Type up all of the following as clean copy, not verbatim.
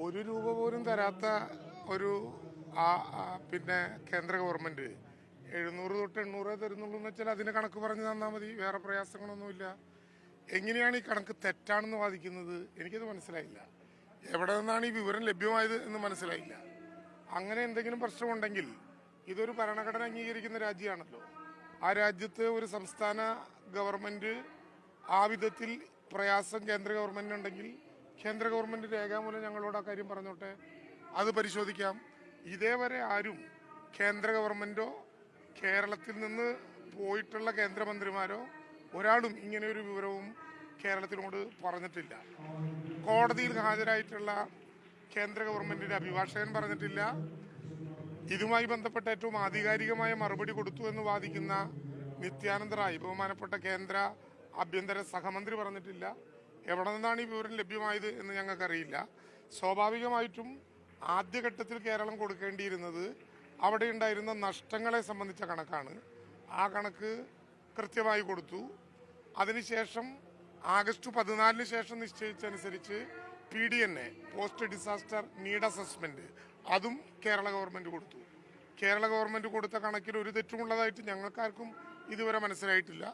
ഒരു രൂപ പോലും തരാത്ത ഒരു പിന്നെ കേന്ദ്ര ഗവൺമെൻറ് 700 തൊട്ട് 800 തരുന്നുള്ളൂ എന്ന് വെച്ചാൽ അതിന് കണക്ക് പറഞ്ഞ് തന്നാൽ മതി, വേറെ പ്രയാസങ്ങളൊന്നുമില്ല. എങ്ങനെയാണ് ഈ കണക്ക് തെറ്റാണെന്ന് വാദിക്കുന്നത്? എനിക്കത് മനസ്സിലായില്ല. എവിടെ നിന്നാണ് ഈ വിവരം ലഭ്യമായത് എന്ന് മനസ്സിലായില്ല. അങ്ങനെ എന്തെങ്കിലും പ്രശ്നമുണ്ടെങ്കിൽ ഇതൊരു ഭരണഘടന അംഗീകരിക്കുന്ന രാജ്യമാണല്ലോ. ആ രാജ്യത്ത് ഒരു സംസ്ഥാന ഗവൺമെൻറ് ആ വിധത്തിൽ പ്രയാസം കേന്ദ്ര ഗവൺമെൻറ്റിനുണ്ടെങ്കിൽ കേന്ദ്ര ഗവൺമെൻറ് രേഖാമൂലം ഞങ്ങളോട് ആ കാര്യം പറഞ്ഞോട്ടെ, അത് പരിശോധിക്കാം. ഇതേവരെ ആരും കേന്ദ്ര ഗവൺമെൻറ്റോ കേരളത്തിൽ നിന്ന് പോയിട്ടുള്ള കേന്ദ്രമന്ത്രിമാരോ ഒരാളും ഇങ്ങനെ ഒരു വിവരവും കേരളത്തിനോട് പറഞ്ഞിട്ടില്ല. കോടതിയിൽ ഹാജരായിട്ടുള്ള കേന്ദ്ര ഗവൺമെൻറ്റിൻ്റെ അഭിഭാഷകൻ പറഞ്ഞിട്ടില്ല. ഇതുമായി ബന്ധപ്പെട്ട ഏറ്റവും ആധികാരികമായ മറുപടി കൊടുത്തു എന്ന് വാദിക്കുന്ന നിത്യാനന്ദ റായ്, ബഹുമാനപ്പെട്ട കേന്ദ്ര ആഭ്യന്തര സഹമന്ത്രി പറഞ്ഞിട്ടില്ല. എവിടെ നിന്നാണ് ഈ വിവരം ലഭ്യമായത് എന്ന് ഞങ്ങൾക്കറിയില്ല. സ്വാഭാവികമായിട്ടും ആദ്യഘട്ടത്തിൽ കേരളം കൊടുക്കേണ്ടിയിരുന്നത് അവിടെ ഉണ്ടായിരുന്ന നഷ്ടങ്ങളെ സംബന്ധിച്ച കണക്കാണ്. ആ കണക്ക് കൃത്യമായി കൊടുത്തു. അതിനുശേഷം ആഗസ്റ്റ് 14 ശേഷം നിശ്ചയിച്ചനുസരിച്ച് PDNA, post disaster need assessment, അതും കേരള ഗവൺമെൻറ് കൊടുത്തു. കേരള ഗവൺമെൻറ് കൊടുത്ത കണക്കിൽ ഒരു തെറ്റുമുള്ളതായിട്ട് ഞങ്ങൾക്കാർക്കും ഇതുവരെ മനസ്സിലായിട്ടില്ല.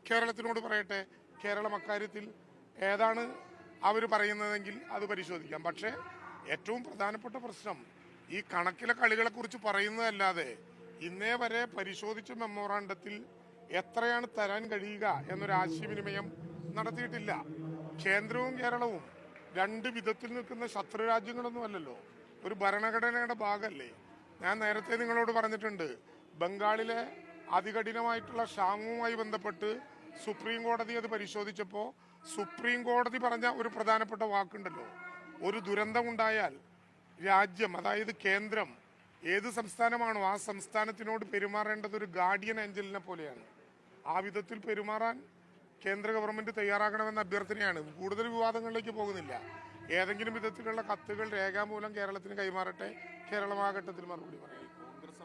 കേരളത്തിനോട് പറയട്ടെ, കേരളം അക്കാര്യത്തിൽ ഏതാണ് അവർ പറയുന്നതെങ്കിൽ അത് പരിശോധിക്കാം. പക്ഷേ ഏറ്റവും പ്രധാനപ്പെട്ട പ്രശ്നം ഈ കണക്കിലെ കളികളെക്കുറിച്ച് പറയുന്നതല്ലാതെ ഇന്നേ വരെ പരിശോധിച്ച മെമ്മോറാണ്ടത്തിൽ എത്രയാണ് തരാൻ കഴിയുക എന്നൊരു ആശയവിനിമയം നടത്തിയിട്ടില്ല. കേന്ദ്രവും കേരളവും രണ്ട് വിധത്തിൽ നിൽക്കുന്ന ശത്രു രാജ്യങ്ങളൊന്നുമല്ലല്ലോ, ഒരു ഭരണഘടനയുടെ ഭാഗമല്ലേ. ഞാൻ നേരത്തെ നിങ്ങളോട് പറഞ്ഞിട്ടുണ്ട്, ബംഗാളിലെ അതികഠിനമായിട്ടുള്ള ക്ഷാമവുമായി ബന്ധപ്പെട്ട് സുപ്രീം കോടതി അത് പരിശോധിച്ചപ്പോൾ സുപ്രീം കോടതി പറഞ്ഞ ഒരു പ്രധാനപ്പെട്ട വാക്കുണ്ടല്ലോ, ഒരു ദുരന്തമുണ്ടായാൽ രാജ്യം, അതായത് കേന്ദ്രം ഏത് സംസ്ഥാനമാണോ ആ സംസ്ഥാനത്തിനോട് പെരുമാറേണ്ടത് ഒരു ഗാർഡിയൻ ഏഞ്ചലിനെ പോലെയാണ്. ആ വിധത്തിൽ പെരുമാറാൻ കേന്ദ്ര ഗവൺമെൻറ് തയ്യാറാകണമെന്ന അഭ്യർത്ഥനയാണ്. കൂടുതൽ വിവാദങ്ങളിലേക്ക് പോകുന്നില്ല. ഏതെങ്കിലും വിധത്തിലുള്ള കത്തുകൾ രേഖാമൂലം കേരളത്തിന് കൈമാറട്ടെ, കേരളം ആ ഘട്ടത്തിൽ മറുപടി പറയും.